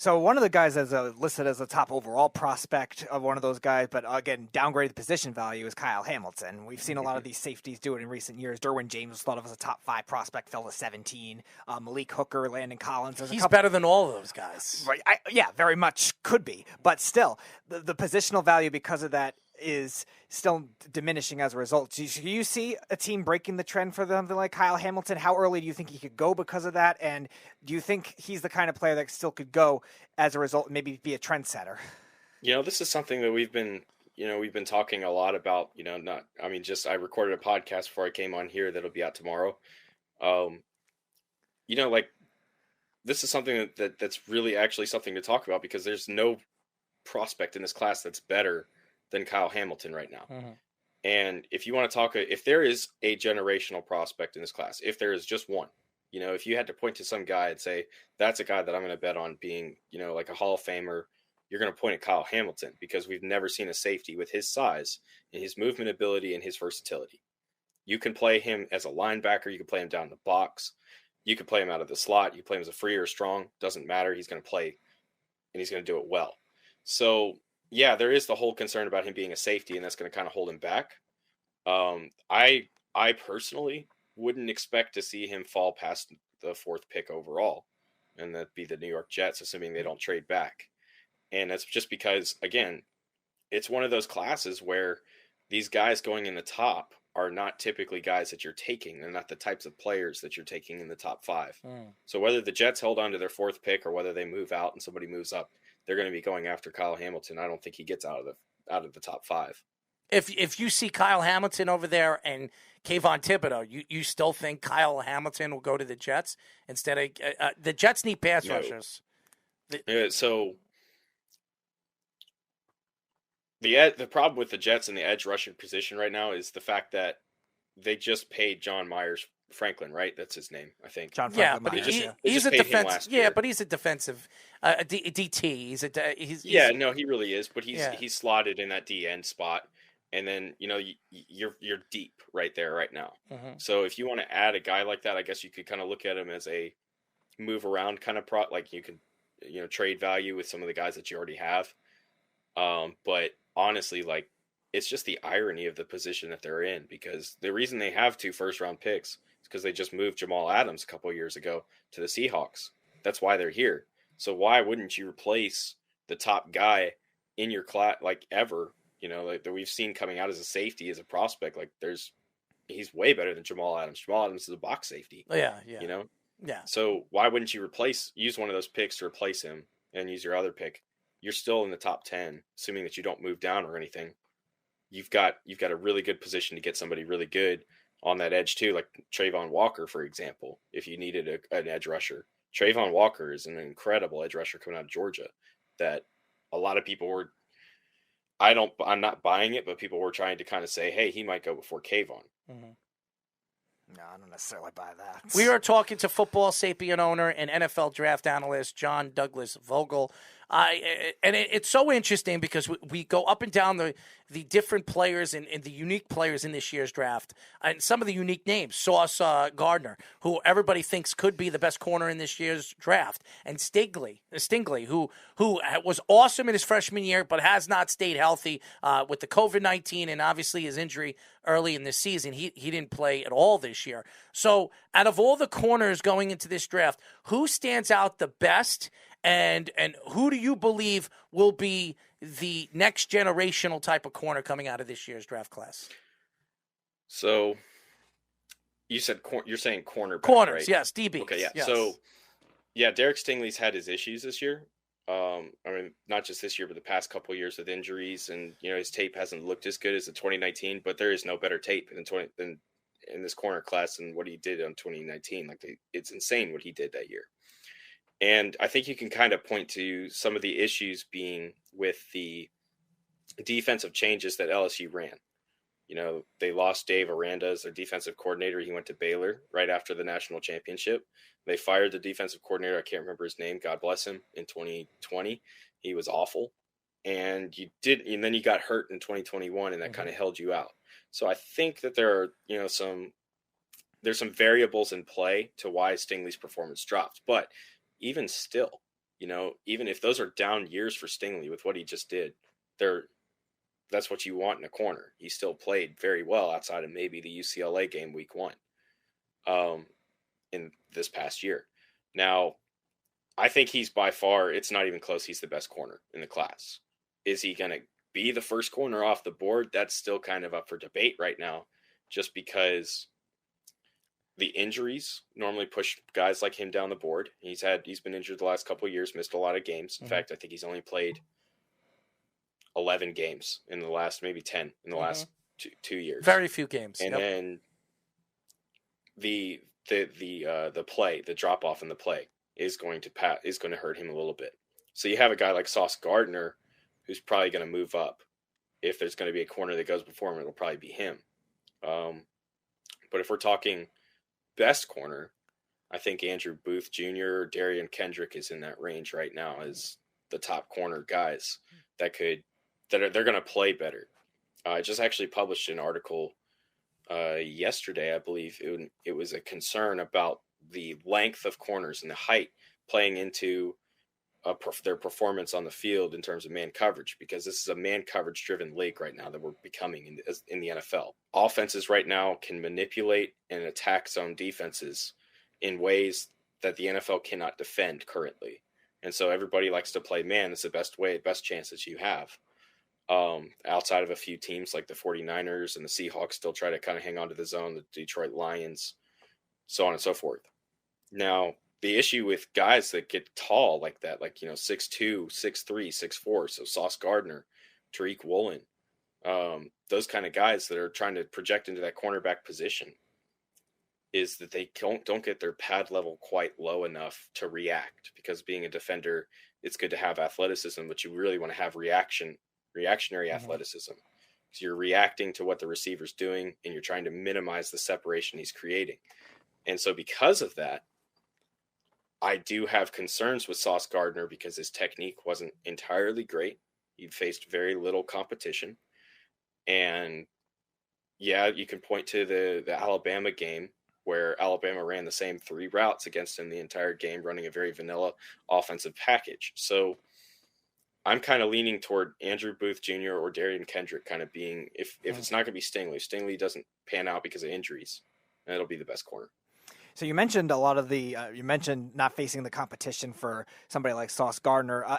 So one of the guys that's listed as a top overall prospect of one of those guys, but again, downgraded position value is Kyle Hamilton. We've seen a lot of these safeties do it in recent years. Derwin James was thought of as a top 5 prospect, fell to 17. Malik Hooker, Landon Collins. He's better than all of those guys. Right? Yeah, very much could be. But still, the positional value because of that is still diminishing as a result. Do you see a team breaking the trend for something like Kyle Hamilton? How early do you think he could go because of that? And do you think he's the kind of player that still could go as a result, maybe be a trendsetter? This is something that we've been talking a lot about, I recorded a podcast before I came on here that'll be out tomorrow. This is something that's really actually something to talk about because there's no prospect in this class that's better than Kyle Hamilton right now. Mm-hmm. And if you want to talk, if there is a generational prospect in this class, if there is just one, if you had to point to some guy and say, that's a guy that I'm going to bet on being, like a Hall of Famer, you're going to point at Kyle Hamilton because we've never seen a safety with his size and his movement ability and his versatility. You can play him as a linebacker. You can play him down in the box. You can play him out of the slot. You can play him as a free or strong. Doesn't matter. He's going to play and he's going to do it well. So, yeah, there is the whole concern about him being a safety, and that's going to kind of hold him back. I personally wouldn't expect to see him fall past the 4th pick overall, and that'd be the New York Jets, assuming they don't trade back. And that's just because, again, it's one of those classes where these guys going in the top are not typically guys that you're taking. They're not the types of players that you're taking in the top 5. So whether the Jets hold on to their 4th pick or whether they move out and somebody moves up, they're going to be going after Kyle Hamilton. I don't think he gets out of the top 5. If you see Kyle Hamilton over there and Kayvon Thibodeau, you still think Kyle Hamilton will go to the Jets instead of the Jets need pass rushers. So the problem with the Jets in the edge rushing position right now is the fact that they just paid John Franklin, right? That's his name, I think. John Franklin. Yeah, but Myers, he's a defense. Yeah, but he's a defensive DT. He really is. But he's slotted in that D end spot, and then you're deep right there right now. Mm-hmm. So if you want to add a guy like that, I guess you could kind of look at him as a move around kind of like you can trade value with some of the guys that you already have. But honestly, like, it's just the irony of the position that they're in, because the reason they have 2 first-round picks is because they just moved Jamal Adams a couple of years ago to the Seahawks. That's why they're here. So why wouldn't you replace the top guy in your class, like, ever, like that we've seen coming out as a safety, as a prospect? Like, he's way better than Jamal Adams. Jamal Adams is a box safety. Yeah. Yeah. So why wouldn't you use one of those picks to replace him and use your other pick? You're still in the top 10, assuming that you don't move down or anything. You've got a really good position to get somebody really good on that edge too, like Trayvon Walker, for example. If you needed an edge rusher, Trayvon Walker is an incredible edge rusher coming out of Georgia that a lot of people were. I'm not buying it, but people were trying to kind of say, hey, he might go before Kayvon. Mm-hmm. No, I don't necessarily buy that. We are talking to Football Sapient owner and NFL draft analyst John Douglas Vogel. It's so interesting because we go up and down the different players and the unique players in this year's draft, and some of the unique names. Sauce Gardner, who everybody thinks could be the best corner in this year's draft, and Stingley, who was awesome in his freshman year but has not stayed healthy with the COVID-19 and obviously his injury early in the season. He didn't play at all this year. So out of all the corners going into this draft, who stands out the best? And who do you believe will be the next generational type of corner coming out of this year's draft class? So you're saying cornerback, corners, right? Yes, DB. Okay, yeah. Yes. So yeah, Derek Stingley's had his issues this year. Not just this year, but the past couple of years with injuries, and his tape hasn't looked as good as the 2019. But there is no better tape than in this corner class than what he did on 2019. It's insane what he did that year. And I think you can kind of point to some of the issues being with the defensive changes that LSU ran. They lost Dave Aranda as their defensive coordinator. He went to Baylor right after the national championship. They fired the defensive coordinator. I can't remember his name. God bless him. In 2020, he was awful. And then you got hurt in 2021, and that kind of held you out. So I think that there are, there's some variables in play to why Stingley's performance dropped. But even still, even if those are down years for Stingley with what he just did, that's what you want in a corner. He still played very well outside of maybe the UCLA game week 1 in this past year. Now, I think he's by far, it's not even close, he's the best corner in the class. Is he going to be the first corner off the board? That's still kind of up for debate right now, just because the injuries normally push guys like him down the board. He's been injured the last couple of years, missed a lot of games. In fact, I think he's only played 11 games in the last, maybe 10 in the last 2 years. Very few games. And then the drop off in the play is going to hurt him a little bit. So you have a guy like Sauce Gardner who's probably going to move up. If there's going to be a corner that goes before him, it'll probably be him. But if we're talking best corner, I think Andrew Booth Jr. or Darian Kendrick is in that range right now as the top corner guys they're going to play better. I just actually published an article yesterday, I believe. It was a concern about the length of corners and the height playing into their performance on the field in terms of man coverage, because this is a man coverage driven league right now that we're becoming in the NFL. Offenses right now can manipulate and attack zone defenses in ways that the NFL cannot defend currently. And so everybody likes to play man. It's the best chance that you have. Outside of a few teams like the 49ers and the Seahawks still try to kind of hang on to the zone, the Detroit Lions, so on and so forth. Now, the issue with guys that get tall like that, 6'2", 6'3", 6'4", so Sauce Gardner, Tariq Woolen, those kind of guys that are trying to project into that cornerback position, is that they don't get their pad level quite low enough to react, because being a defender, it's good to have athleticism, but you really want to have reactionary athleticism. So you're reacting to what the receiver's doing, and you're trying to minimize the separation he's creating. And so because of that, I do have concerns with Sauce Gardner because his technique wasn't entirely great. He faced very little competition. And yeah, you can point to the Alabama game where Alabama ran the same 3 routes against him the entire game, running a very vanilla offensive package. So I'm kind of leaning toward Andrew Booth Jr. or Darian Kendrick kind of being, if it's not going to be Stingley doesn't pan out because of injuries, then it'll be the best corner. So you mentioned a lot of you mentioned not facing the competition for somebody like Sauce Gardner.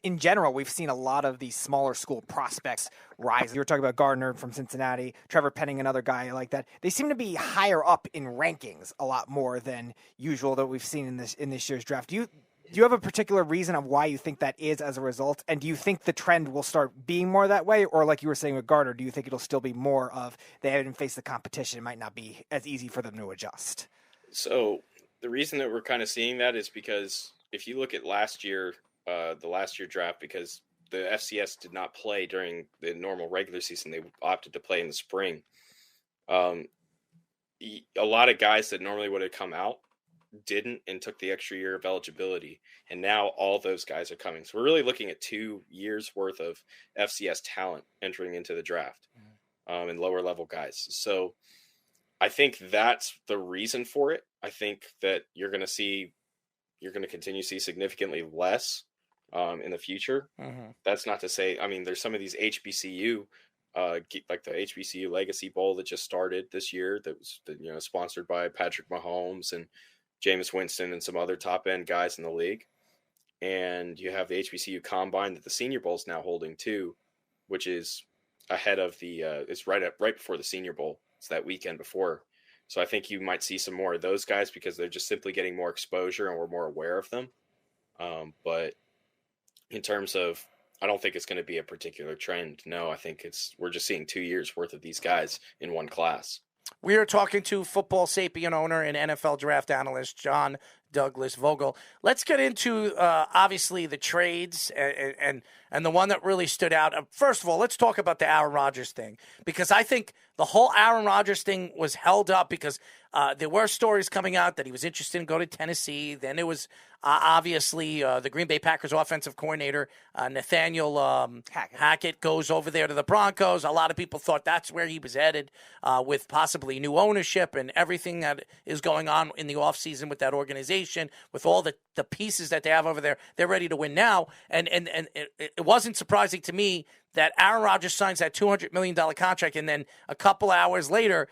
In general, we've seen a lot of these smaller school prospects rise. You were talking about Gardner from Cincinnati, Trevor Penning, another guy like that. They seem to be higher up in rankings a lot more than usual that we've seen in this year's draft. Do you have a particular reason of why you think that is as a result? And do you think the trend will start being more that way? Or like you were saying with Gardner, do you think it'll still be more of they haven't faced the competition? It might not be as easy for them to adjust. So the reason that we're kind of seeing that is because if you look at last year, the last year draft, because the FCS did not play during the normal regular season, they opted to play in the spring. A lot of guys that normally would have come out didn't and took the extra year of eligibility. And now all those guys are coming. So we're really looking at 2 years worth of FCS talent entering into the draft and lower level guys. So I think that's the reason for it. I think that you're going to continue to see significantly less in the future. That's not to say, there's some of these HBCU, like the HBCU Legacy Bowl that just started this year that was, sponsored by Patrick Mahomes and Jameis Winston and some other top end guys in the league. And you have the HBCU Combine that the Senior Bowl is now holding too, which is ahead of it's right before the Senior Bowl. It's that weekend before. So I think you might see some more of those guys because they're just simply getting more exposure and we're more aware of them. But in terms of, I don't think it's going to be a particular trend. No, I think we're just seeing 2 years worth of these guys in one class. We are talking to football sapient owner and NFL draft analyst John Douglas Vogel. Let's get into obviously the trades and the one that really stood out. First of all, let's talk about the Aaron Rodgers thing, because I think the whole Aaron Rodgers thing was held up because there were stories coming out that he was interested in going to Tennessee. Then it was Obviously, the Green Bay Packers offensive coordinator, Nathaniel Hackett, goes over there to the Broncos. A lot of people thought that's where he was headed with possibly new ownership and everything that is going on in the offseason with that organization, with all the pieces that they have over there. They're ready to win now. And it wasn't surprising to me that Aaron Rodgers signs that $200 million contract, and then a couple hours later,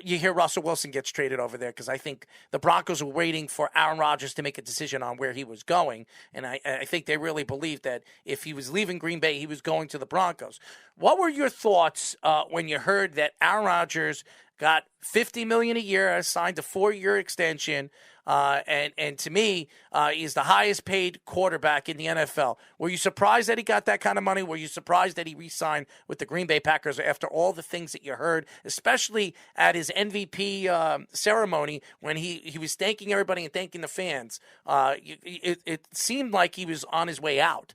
you hear Russell Wilson gets traded over there, because I think the Broncos were waiting for Aaron Rodgers to make a decision on where he was going, and I think they really believed that if he was leaving Green Bay, he was going to the Broncos. What were your thoughts when you heard that Aaron Rodgers got $50 million a year, signed a 4-year extension, and to me, he's the highest paid quarterback in the NFL. Were you surprised that he got that kind of money? Were you surprised that he re-signed with the Green Bay Packers after all the things that you heard, especially at his MVP ceremony when he was thanking everybody and thanking the fans? It seemed like he was on his way out.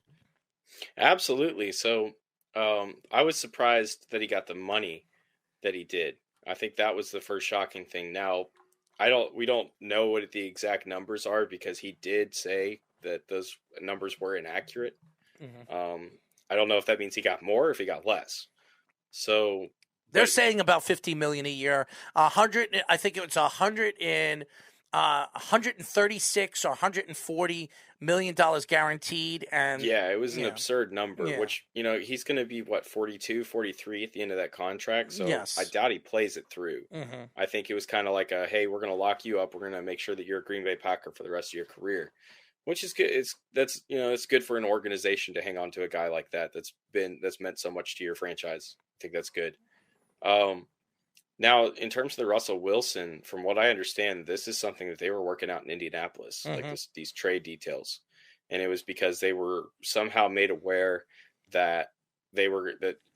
Absolutely. So I was surprised that he got the money that he did. I think that was the first shocking thing. Now, we don't know what the exact numbers are, because he did say that those numbers were inaccurate. Mm-hmm. I don't know if that means he got more or if he got less. So they're saying about $50 million a year. 100, I think it was 136 or $140 million guaranteed. And yeah, it was an absurd number, which, he's going to be 42, 43 at the end of that contract. So yes. I doubt he plays it through. Mm-hmm. I think it was kind of like hey, we're going to lock you up. We're going to make sure that you're a Green Bay Packer for the rest of your career, which is good. It's good for an organization to hang on to a guy like that. That's meant so much to your franchise. I think that's good. Now, in terms of the Russell Wilson, from what I understand, this is something that they were working out in Indianapolis, mm-hmm. like these trade details. And it was because they were somehow made aware that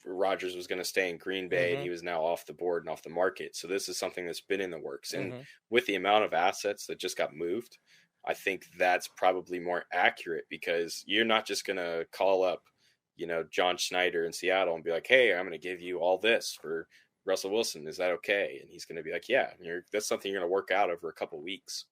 Rodgers was going to stay in Green Bay, mm-hmm. and he was now off the board and off the market. So this is something that's been in the works. And mm-hmm. with the amount of assets that just got moved, I think that's probably more accurate, because you're not just going to call up, John Schneider in Seattle and be like, hey, I'm going to give you all this for Russell Wilson. Is that okay? And he's going to be like, yeah, that's something you're going to work out over a couple weeks.